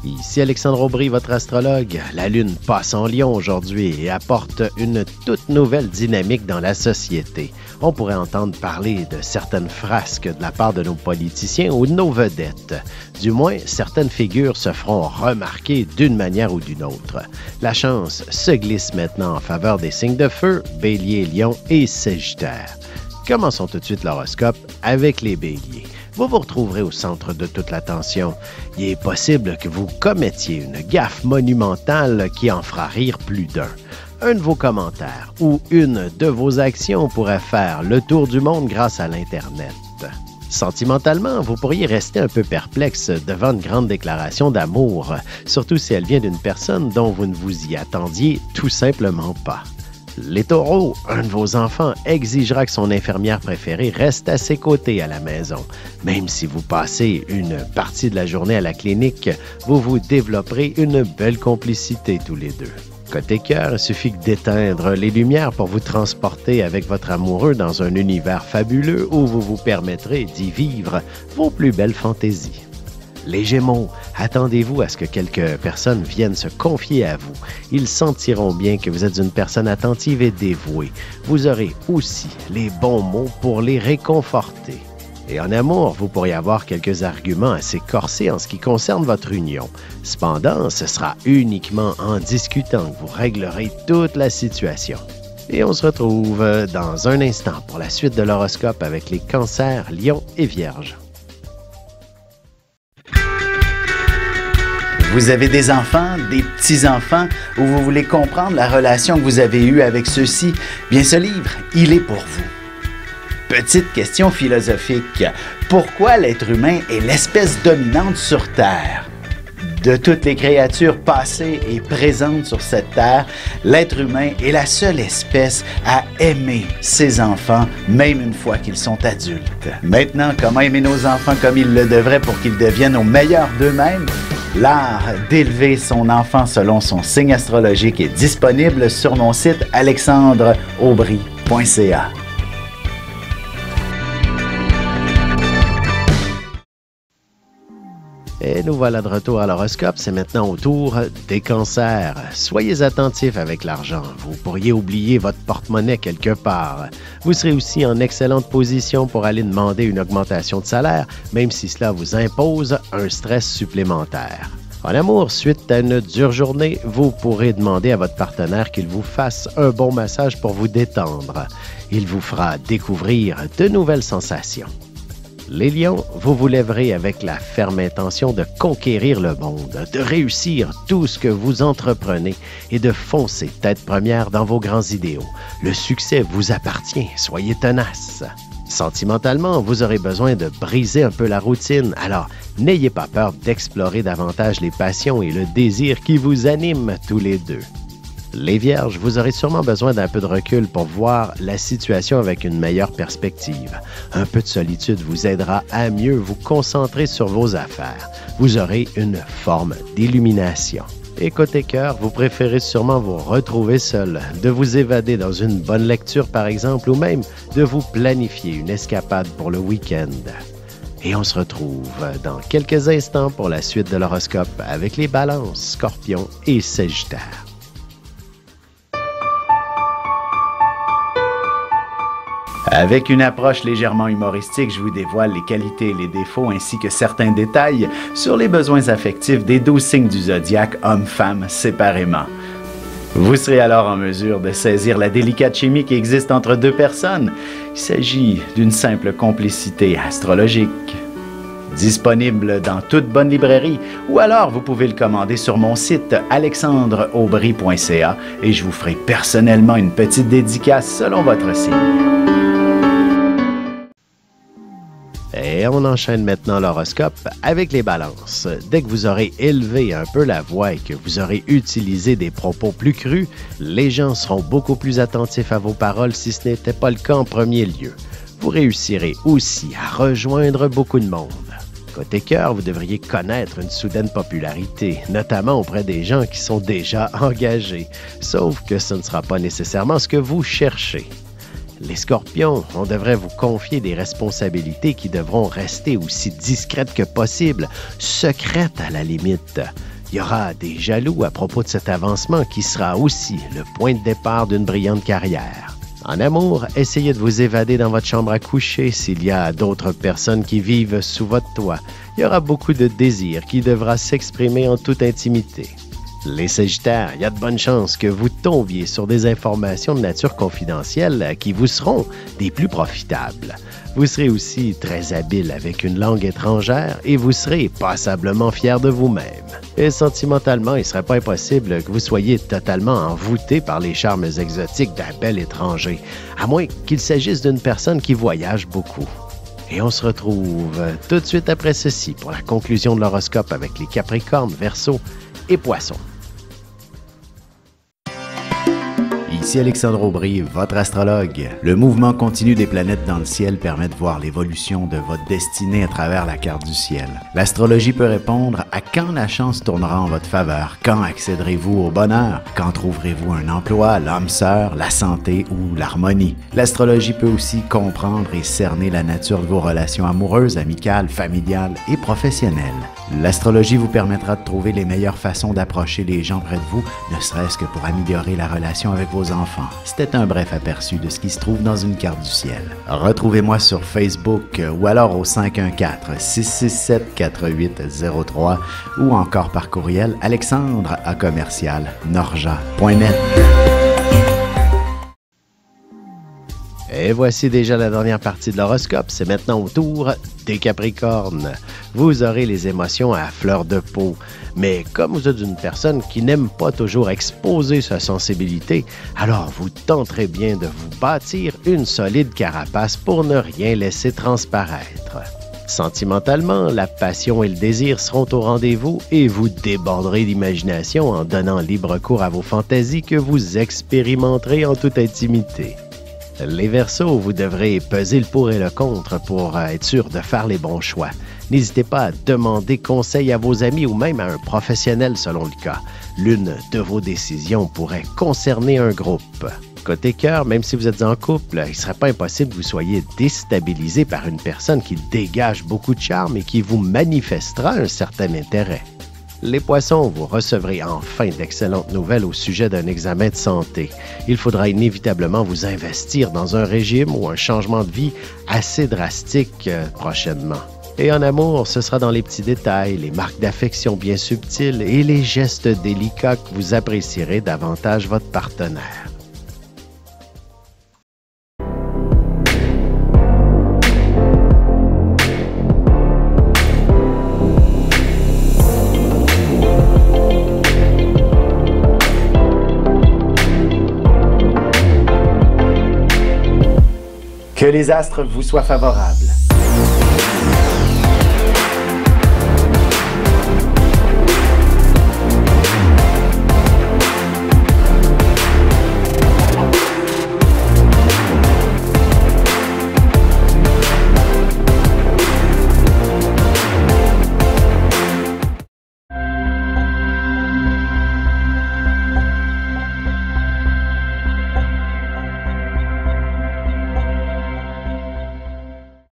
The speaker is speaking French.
Ici Alexandre Aubry, votre astrologue. La Lune passe en Lion aujourd'hui et apporte une toute nouvelle dynamique dans la société. On pourrait entendre parler de certaines frasques de la part de nos politiciens ou de nos vedettes. Du moins, certaines figures se feront remarquer d'une manière ou d'une autre. La chance se glisse maintenant en faveur des signes de feu, Bélier, Lion et Sagittaire. Commençons tout de suite l'horoscope avec les Béliers. Vous vous retrouverez au centre de toute l'attention. Il est possible que vous commettiez une gaffe monumentale qui en fera rire plus d'un. Un de vos commentaires ou une de vos actions pourrait faire le tour du monde grâce à l'Internet. Sentimentalement, vous pourriez rester un peu perplexe devant une grande déclaration d'amour, surtout si elle vient d'une personne dont vous ne vous y attendiez tout simplement pas. Les taureaux, un de vos enfants exigera que son infirmière préférée reste à ses côtés à la maison. Même si vous passez une partie de la journée à la clinique, vous vous développerez une belle complicité tous les deux. Côté cœur, il suffit d'éteindre les lumières pour vous transporter avec votre amoureux dans un univers fabuleux où vous vous permettrez d'y vivre vos plus belles fantaisies. Les Gémeaux, attendez-vous à ce que quelques personnes viennent se confier à vous. Ils sentiront bien que vous êtes une personne attentive et dévouée. Vous aurez aussi les bons mots pour les réconforter. Et en amour, vous pourriez avoir quelques arguments assez corsés en ce qui concerne votre union. Cependant, ce sera uniquement en discutant que vous réglerez toute la situation. Et on se retrouve dans un instant pour la suite de l'horoscope avec les Cancers, Lions et Vierges. Vous avez des enfants, des petits-enfants, ou vous voulez comprendre la relation que vous avez eue avec ceux-ci? Bien, ce livre, il est pour vous. Petite question philosophique. Pourquoi l'être humain est l'espèce dominante sur Terre? De toutes les créatures passées et présentes sur cette terre, l'être humain est la seule espèce à aimer ses enfants, même une fois qu'ils sont adultes. Maintenant, comment aimer nos enfants comme ils le devraient pour qu'ils deviennent au meilleur d'eux-mêmes? L'art d'élever son enfant selon son signe astrologique est disponible sur mon site alexandreaubry.ca. Et nous voilà de retour à l'horoscope, c'est maintenant au tour des Cancers. Soyez attentifs avec l'argent, vous pourriez oublier votre porte-monnaie quelque part. Vous serez aussi en excellente position pour aller demander une augmentation de salaire, même si cela vous impose un stress supplémentaire. En amour, suite à une dure journée, vous pourrez demander à votre partenaire qu'il vous fasse un bon massage pour vous détendre. Il vous fera découvrir de nouvelles sensations. Les Lions, vous vous lèverez avec la ferme intention de conquérir le monde, de réussir tout ce que vous entreprenez et de foncer tête première dans vos grands idéaux. Le succès vous appartient, soyez tenaces. Sentimentalement, vous aurez besoin de briser un peu la routine, alors n'ayez pas peur d'explorer davantage les passions et le désir qui vous animent tous les deux. Les Vierges, vous aurez sûrement besoin d'un peu de recul pour voir la situation avec une meilleure perspective. Un peu de solitude vous aidera à mieux vous concentrer sur vos affaires. Vous aurez une forme d'illumination. Et côté cœur, vous préférez sûrement vous retrouver seul, de vous évader dans une bonne lecture par exemple, ou même de vous planifier une escapade pour le week-end. Et on se retrouve dans quelques instants pour la suite de l'horoscope avec les Balances, Scorpions et Sagittaires. Avec une approche légèrement humoristique, je vous dévoile les qualités et les défauts ainsi que certains détails sur les besoins affectifs des 12 signes du zodiaque, hommes-femmes séparément. Vous serez alors en mesure de saisir la délicate chimie qui existe entre deux personnes. Il s'agit d'une simple complicité astrologique. Disponible dans toute bonne librairie ou alors vous pouvez le commander sur mon site alexandreaubry.ca et je vous ferai personnellement une petite dédicace selon votre signe. Et on enchaîne maintenant l'horoscope avec les Balances. Dès que vous aurez élevé un peu la voix et que vous aurez utilisé des propos plus crus, les gens seront beaucoup plus attentifs à vos paroles si ce n'était pas le cas en premier lieu. Vous réussirez aussi à rejoindre beaucoup de monde. Côté cœur, vous devriez connaître une soudaine popularité, notamment auprès des gens qui sont déjà engagés, sauf que ce ne sera pas nécessairement ce que vous cherchez. Les Scorpions, on devrait vous confier des responsabilités qui devront rester aussi discrètes que possible, secrètes à la limite. Il y aura des jaloux à propos de cet avancement qui sera aussi le point de départ d'une brillante carrière. En amour, essayez de vous évader dans votre chambre à coucher s'il y a d'autres personnes qui vivent sous votre toit. Il y aura beaucoup de désir qui devra s'exprimer en toute intimité. Les Sagittaires, il y a de bonnes chances que vous tombiez sur des informations de nature confidentielle qui vous seront des plus profitables. Vous serez aussi très habile avec une langue étrangère et vous serez passablement fier de vous-même. Et sentimentalement, il ne serait pas impossible que vous soyez totalement envoûté par les charmes exotiques d'un bel étranger, à moins qu'il s'agisse d'une personne qui voyage beaucoup. Et on se retrouve tout de suite après ceci pour la conclusion de l'horoscope avec les Capricornes, Verseaux et Poissons. Ici Alexandre Aubry, votre astrologue. Le mouvement continu des planètes dans le ciel permet de voir l'évolution de votre destinée à travers la carte du ciel. L'astrologie peut répondre à quand la chance tournera en votre faveur, quand accéderez-vous au bonheur, quand trouverez-vous un emploi, l'âme sœur, la santé ou l'harmonie. L'astrologie peut aussi comprendre et cerner la nature de vos relations amoureuses, amicales, familiales et professionnelles. L'astrologie vous permettra de trouver les meilleures façons d'approcher les gens près de vous, ne serait-ce que pour améliorer la relation avec vos enfants. C'était un bref aperçu de ce qui se trouve dans une carte du ciel. Retrouvez-moi sur Facebook ou alors au 514-667-4803 ou encore par courriel alexandre@norja.net. Et voici déjà la dernière partie de l'horoscope. C'est maintenant au tour des Capricornes. Vous aurez les émotions à fleur de peau. Mais comme vous êtes une personne qui n'aime pas toujours exposer sa sensibilité, alors vous tenterez bien de vous bâtir une solide carapace pour ne rien laisser transparaître. Sentimentalement, la passion et le désir seront au rendez-vous et vous déborderez d'imagination en donnant libre cours à vos fantaisies que vous expérimenterez en toute intimité. Les Verseaux, vous devrez peser le pour et le contre pour être sûr de faire les bons choix. N'hésitez pas à demander conseil à vos amis ou même à un professionnel selon le cas. L'une de vos décisions pourrait concerner un groupe. Côté cœur, même si vous êtes en couple, il ne serait pas impossible que vous soyez déstabilisé par une personne qui dégage beaucoup de charme et qui vous manifestera un certain intérêt. Les Poissons, vous recevrez enfin d'excellentes nouvelles au sujet d'un examen de santé. Il faudra inévitablement vous investir dans un régime ou un changement de vie assez drastique prochainement. Et en amour, ce sera dans les petits détails, les marques d'affection bien subtiles et les gestes délicats que vous apprécierez davantage votre partenaire. Que les astres vous soient favorables.